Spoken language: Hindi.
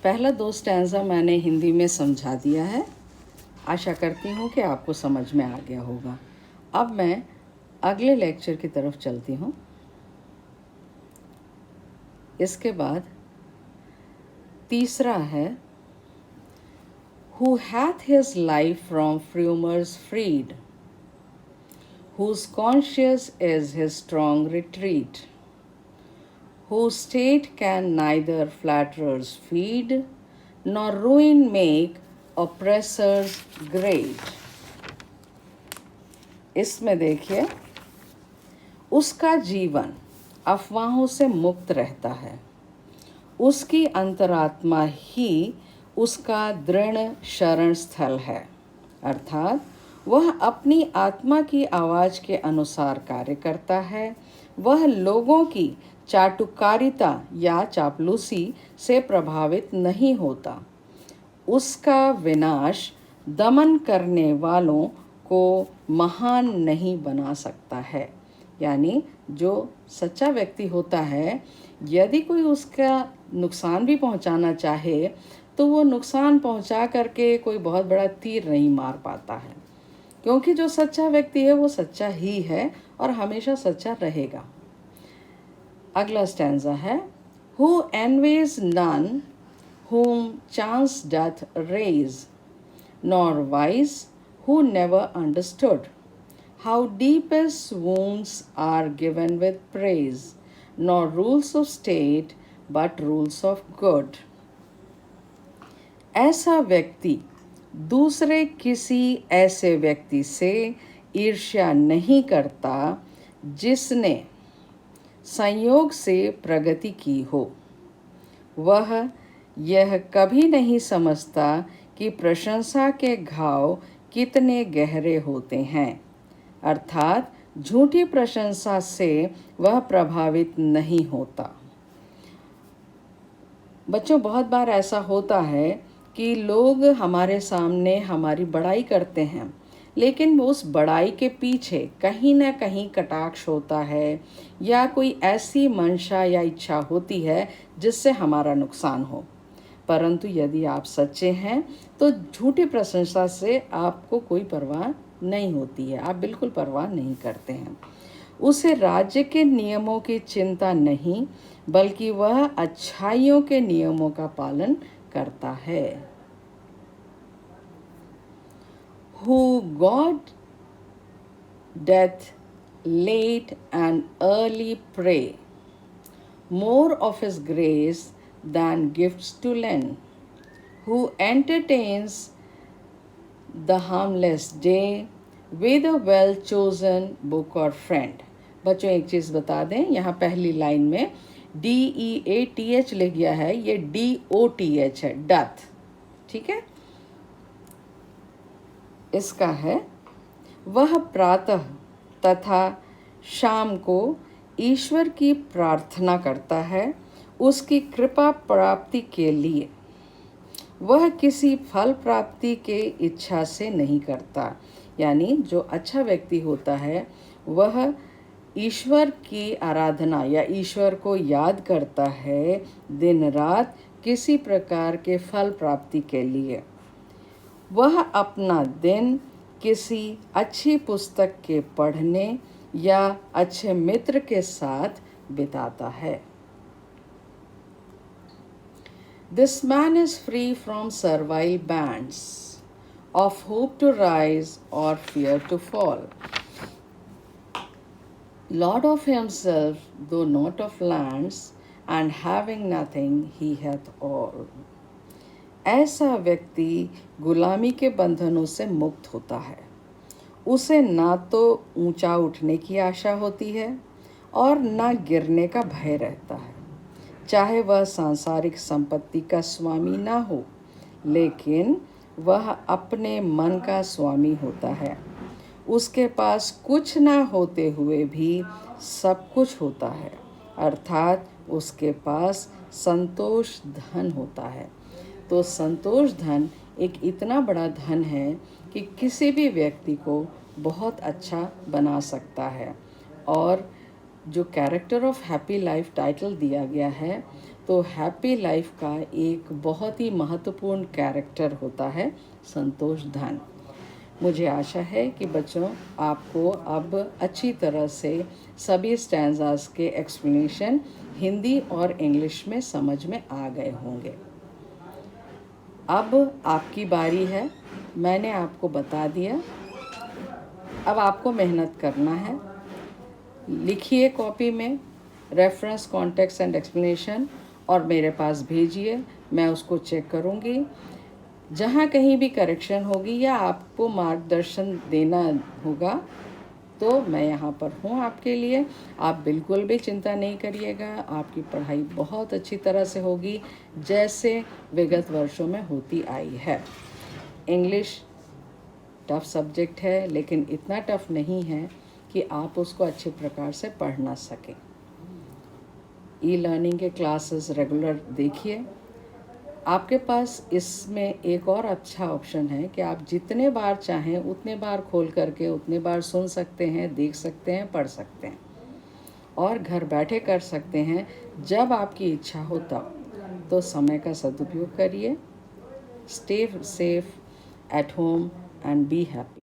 पहला 2 स्टैंज़ा मैंने हिंदी में समझा दिया है। आशा करती हूँ कि आपको समझ में आ गया होगा। अब मैं अगले लेक्चर की तरफ चलती हूँ। इसके बाद तीसरा है, Who hath his life from rumors freed, whose conscience is his strong retreat, whose state can neither flatterers feed, nor ruin make oppressors great। इसमें देखिए, उसका जीवन अफवाहों से मुक्त रहता है, उसकी अंतरात्मा ही उसका दृढ़ शरण स्थल है, अर्थात वह अपनी आत्मा की आवाज़ के अनुसार कार्य करता है। वह लोगों की चाटुकारिता या चापलूसी से प्रभावित नहीं होता। उसका विनाश दमन करने वालों को महान नहीं बना सकता है। यानी जो सच्चा व्यक्ति होता है, यदि कोई उसका नुकसान भी पहुंचाना चाहे तो वो नुकसान पहुंचा करके कोई बहुत बड़ा तीर नहीं मार पाता है, क्योंकि जो सच्चा व्यक्ति है वो सच्चा ही है और हमेशा सच्चा रहेगा। अगला स्टैंजा है, Who envies none whom chance doth raise, nor wise who never understood how deepest wounds are given with praise, nor rules of state but rules of good। ऐसा व्यक्ति दूसरे किसी ऐसे व्यक्ति से ईर्ष्या नहीं करता जिसने संयोग से प्रगति की हो। वह यह कभी नहीं समझता कि प्रशंसा के घाव कितने गहरे होते हैं, अर्थात झूठी प्रशंसा से वह प्रभावित नहीं होता। बच्चों, बहुत बार ऐसा होता है कि लोग हमारे सामने हमारी बड़ाई करते हैं, लेकिन उस बड़ाई के पीछे कहीं ना कहीं कटाक्ष होता है या कोई ऐसी मंशा या इच्छा होती है जिससे हमारा नुकसान हो। परंतु यदि आप सच्चे हैं तो झूठी प्रशंसा से आपको कोई परवाह नहीं होती है, आप बिल्कुल परवाह नहीं करते हैं। उसे राज्य के नियमों की चिंता नहीं, बल्कि वह अच्छाइयों के नियमों का पालन करता है। Who God doth late and early pray, more of his grace than gifts to lend, who entertains the harmless day with a well-chosen book or friend। बच्चों, एक चीज़ बता दें, यहाँ पहली लाइन में DEATH लिख गया है, ये DOTH है, डथ। ठीक है, इसका है, वह प्रातः तथा शाम को ईश्वर की प्रार्थना करता है उसकी कृपा प्राप्ति के लिए। वह किसी फल प्राप्ति के इच्छा से नहीं करता। यानी जो अच्छा व्यक्ति होता है वह ईश्वर की आराधना या ईश्वर को याद करता है दिन रात किसी प्रकार के फल प्राप्ति के लिए। वह अपना दिन किसी अच्छी पुस्तक के पढ़ने या अच्छे मित्र के साथ बिताता है। This man is free from servile bands of hope to rise or fear to fall, Lord of himself, though not of lands, and having nothing he hath all। ऐसा व्यक्ति गुलामी के बंधनों से मुक्त होता है। उसे ना तो ऊंचा उठने की आशा होती है और ना गिरने का भय रहता है। चाहे वह सांसारिक संपत्ति का स्वामी ना हो, लेकिन वह अपने मन का स्वामी होता है। उसके पास कुछ ना होते हुए भी सब कुछ होता है, अर्थात उसके पास संतोष धन होता है। तो संतोष धन एक इतना बड़ा धन है कि किसी भी व्यक्ति को बहुत अच्छा बना सकता है और जो character of happy life title दिया गया है, तो हैप्पी लाइफ का एक बहुत ही महत्वपूर्ण कैरेक्टर होता है संतोष धन। मुझे आशा है कि बच्चों आपको अब अच्छी तरह से सभी स्टैंजास के एक्सप्लेनेशन हिंदी और इंग्लिश में समझ में आ गए होंगे। अब आपकी बारी है। मैंने आपको बता दिया, अब आपको मेहनत करना है। लिखिए कॉपी में रेफरेंस, कॉन्टेक्स्ट एंड एक्सप्लेनेशन और मेरे पास भेजिए, मैं उसको चेक करूँगी। जहाँ कहीं भी करेक्शन होगी या आपको मार्गदर्शन देना होगा तो मैं यहाँ पर हूँ आपके लिए। आप बिल्कुल भी चिंता नहीं करिएगा, आपकी पढ़ाई बहुत अच्छी तरह से होगी जैसे विगत वर्षों में होती आई है। इंग्लिश टफ़ सब्जेक्ट है, लेकिन इतना टफ़ नहीं है कि आप उसको अच्छे प्रकार से पढ़ ना सकें। ई लर्निंग के क्लासेस रेगुलर देखिए। आपके पास इसमें एक और अच्छा ऑप्शन है कि आप जितने बार चाहें उतने बार खोल करके उतने बार सुन सकते हैं, देख सकते हैं, पढ़ सकते हैं और घर बैठे कर सकते हैं जब आपकी इच्छा हो तब। तो समय का सदुपयोग करिए। Stay safe at home and be happy.